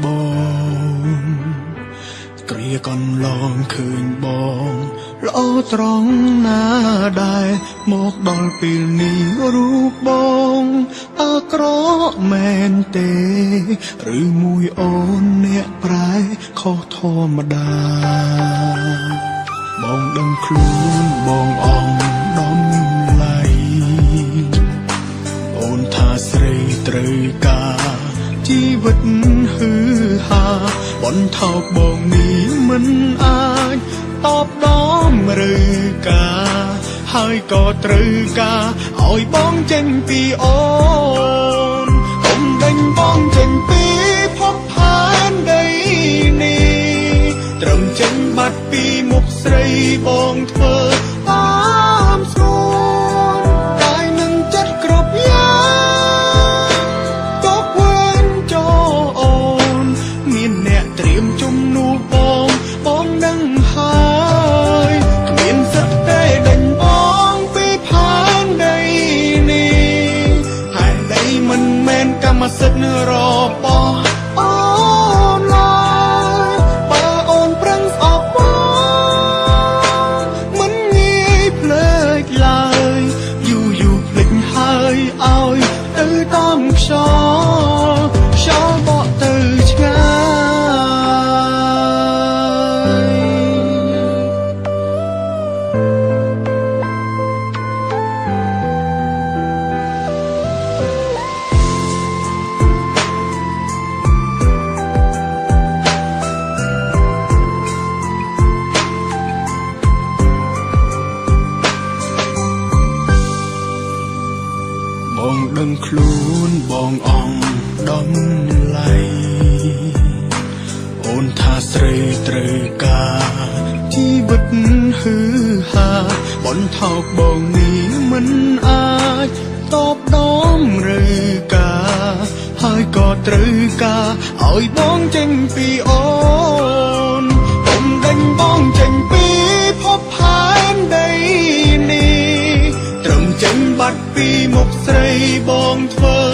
បងគ្រាកន្លងឃើញបងល្អត្រង់ណាដែរមកដល់ពេលនេះរូបបងអើក្រក់មែនទេឬមួយអូនអ្នកប្រែខុសធម្មតាបងដឹងខ្លួនបងអង្គដំឡៃអូនថាស្រីត្រូវការជីវិតហឺហាបន្ថោកបងនេះមិនអាចតបដំឬការហើយក៏ត្រូវការឲ្យបងចេញពីអូនខ្ញុំដេញបងចេញពីភពផែនដីនេះត្រឹមចេញបាត់ពីមុខស្រីបងធ្វើតាមស្រួលកាយនឹងចិត្តគ្រប់យ៉ាងក៏វេនចូលអូនមានអ្នកត្រៀមជំនួសបងនឹងហើយគ្មានសិទ្ធទេដេញបងពីផែនដីនេះផែនដីមិនមែនកម្មសិទ្ធិរបស់អូនឡើយបើអូនប្រឹងស្អប់បងមិនងាយភ្លេចឡើយយូរភ្លេចហើយឲ្យទៅតាមខ្យល់បក់ទៅឆ្ងាយបងដឹងខ្លួនបងអង្គដំឡៃអូនថាស្រីត្រូវការជីវិតហឺហាបន្ថោកបងនេះមិនអាចតបដំឬការហើយក៏ត្រូវការឲ្យបងចេញពីអូនខ្ញុំដេញបងចេញពីភពផែនដីនេះត្រឹមចេញបាត់ពីមុខស្រីបងធ្វើ